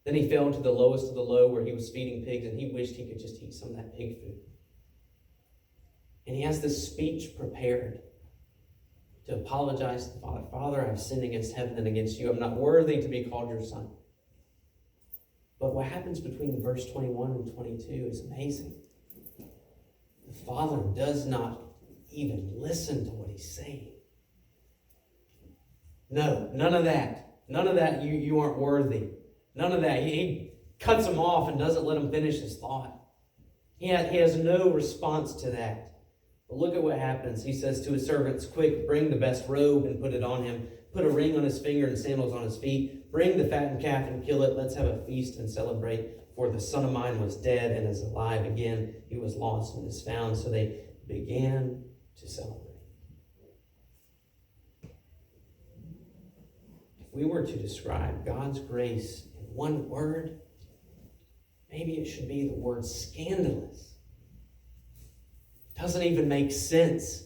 Then he fell into the lowest of the low where he was feeding pigs, and he wished he could just eat some of that pig food. And he has this speech prepared to apologize to the Father. Father, I've sinned against heaven and against you. I'm not worthy to be called your son. But what happens between verse 21 and 22 is amazing. The Father does not even listen to what he's saying. No, none of that. None of that, you aren't worthy. None of that. He cuts him off and doesn't let him finish his thought. He has no response to that. But look at what happens. He says to his servants, quick, bring the best robe and put it on him. Put a ring on his finger and sandals on his feet. Bring the fattened calf and kill it. Let's have a feast and celebrate. For the son of mine was dead and is alive again. He was lost and is found. So they began to celebrate. If we were to describe God's grace in one word, maybe it should be the word scandalous. It doesn't even make sense.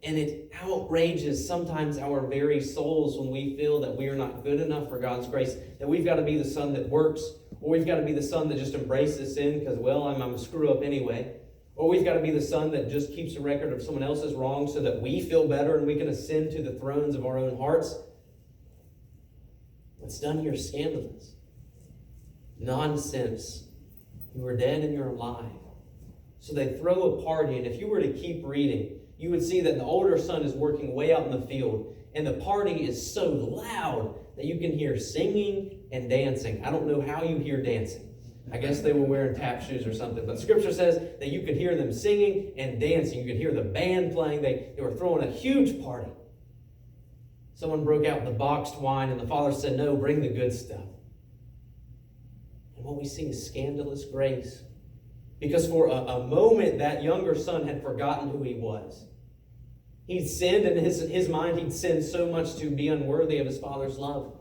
And it outrages sometimes our very souls when we feel that we are not good enough for God's grace, that we've got to be the son that works, or we've got to be the son that just embraces sin because, well, I'm a screw up anyway. Or we've got to be the son that just keeps a record of someone else's wrong so that we feel better and we can ascend to the thrones of our own hearts. What's done here is scandalous. Nonsense. You were dead and you're alive. So they throw a party, and if you were to keep reading, you would see that the older son is working way out in the field, and the party is so loud that you can hear singing and dancing. I don't know how you hear dancing. I guess they were wearing tap shoes or something, but Scripture says that you could hear them singing and dancing. You could hear the band playing. They were throwing a huge party. Someone broke out the boxed wine, and the father said, no, bring the good stuff. And what we see is scandalous grace. Because for a moment, that younger son had forgotten who he was. He'd sinned, and in his mind, he'd sinned so much to be unworthy of his father's love.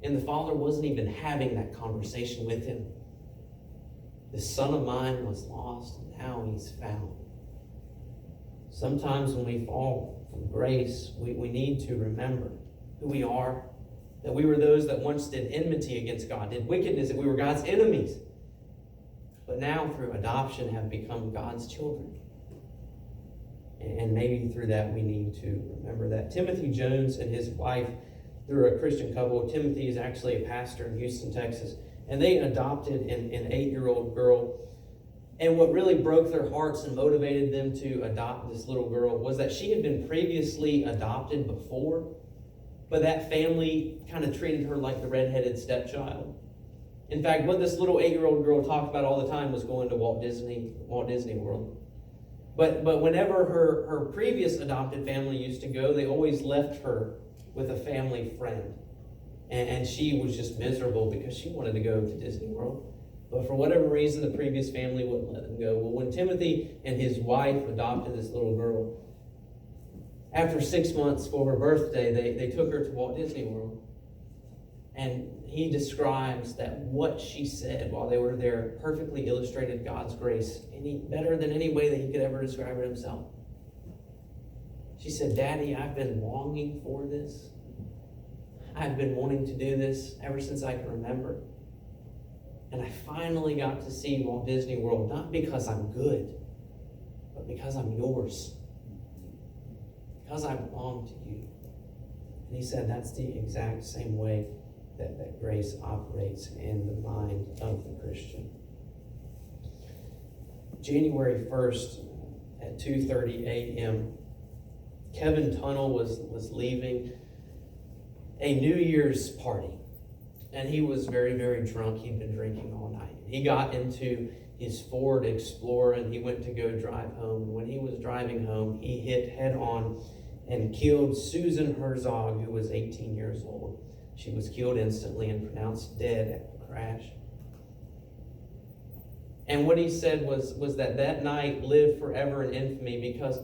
And the father wasn't even having that conversation with him. This son of mine was lost, and now he's found. Sometimes when we fall from grace, we need to remember who we are, that we were those that once did enmity against God, did wickedness, that we were God's enemies, but now through adoption have become God's children. And maybe through that we need to remember that. Timothy Jones and his wife, they're a Christian couple. Timothy is actually a pastor in Houston, Texas, and they adopted an 8-year-old girl. And what really broke their hearts and motivated them to adopt this little girl was that she had been previously adopted before, but that family kind of treated her like the redheaded stepchild. In fact, what this little 8-year-old girl talked about all the time was going to Walt Disney World. But whenever her previous adopted family used to go, they always left her with a family friend. And she was just miserable because she wanted to go to Disney World. But for whatever reason, the previous family wouldn't let them go. Well, when Timothy and his wife adopted this little girl, after 6 months for her birthday, they took her to Walt Disney World. And he describes that what she said while they were there perfectly illustrated God's grace better than any way that he could ever describe it himself. She said, Daddy, I've been longing for this. I've been wanting to do this ever since I can remember. And I finally got to see Walt Disney World, not because I'm good, but because I'm yours. Because I belong to you. And he said that's the exact same way that grace operates in the mind of the Christian. January 1st at 2:30 a.m., Kevin Tunnell was leaving a New Year's party. And he was very, very drunk. He'd been drinking all night. He got into his Ford Explorer and he went to go drive home. And when he was driving home, he hit head on and killed Susan Herzog, who was 18 years old. She was killed instantly and pronounced dead at the crash. And what he said was that night lived forever in infamy because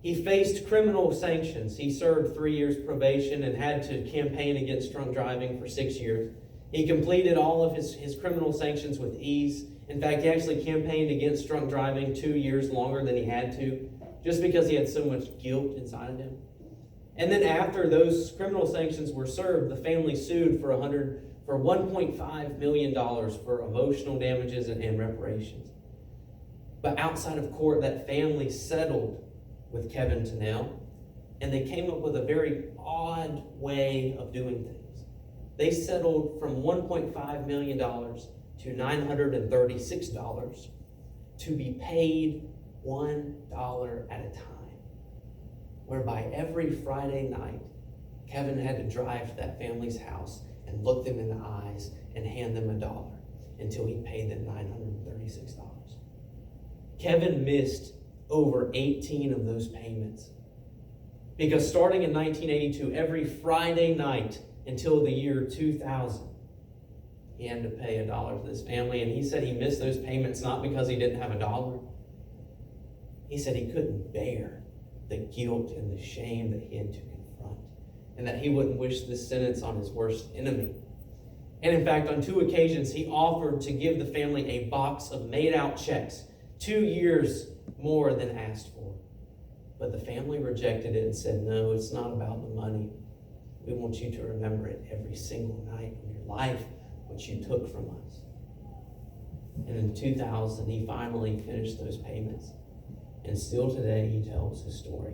he faced criminal sanctions. He served 3 years probation and had to campaign against drunk driving for 6 years. He completed all of his criminal sanctions with ease. In fact, he actually campaigned against drunk driving 2 years longer than he had to, just because he had so much guilt inside of him. And then after those criminal sanctions were served, the family sued for $100 for $1.5 million for emotional damages and reparations. But outside of court, that family settled with Kevin Tennell, and they came up with a very odd way of doing things. They settled from $1.5 million to $936 to be paid $1 at a time, whereby every Friday night, Kevin had to drive to that family's house and look them in the eyes and hand them $1 until he paid them $936. Kevin missed over 18 of those payments because starting in 1982, every Friday night until the year 2000, he had to pay $1 to this family. And he said he missed those payments not because he didn't have $1. He said he couldn't bear the guilt and the shame that he had to confront, and that he wouldn't wish this sentence on his worst enemy. And in fact, on 2 occasions, he offered to give the family a box of made-out checks, 2 years more than asked for. But the family rejected it and said, no, it's not about the money. We want you to remember it every single night of your life, what you took from us. And in 2000, he finally finished those payments. And still today, he tells his story.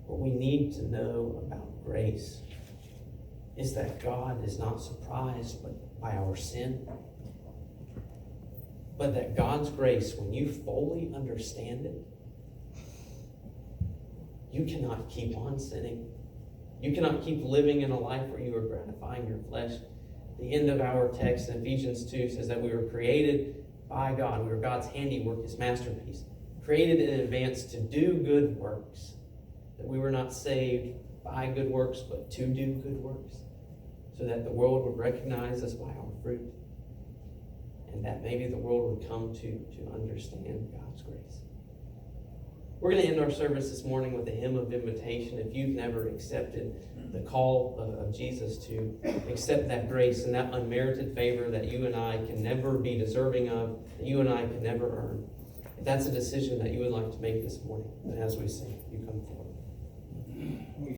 What we need to know about grace is that God is not surprised by our sin, but that God's grace, when you fully understand it, you cannot keep on sinning. You cannot keep living in a life where you are gratifying your flesh. The end of our text in Ephesians 2 says that we were created by God. We were God's handiwork, his masterpiece, created in advance to do good works. That we were not saved by good works, but to do good works, so that the world would recognize us by our fruit, and that maybe the world would come to understand God's grace. We're going to end our service this morning with a hymn of invitation. If you've never accepted the call of Jesus to accept that grace and that unmerited favor that you and I can never be deserving of, that you and I can never earn, if that's a decision that you would like to make this morning, then as we sing, you come forward.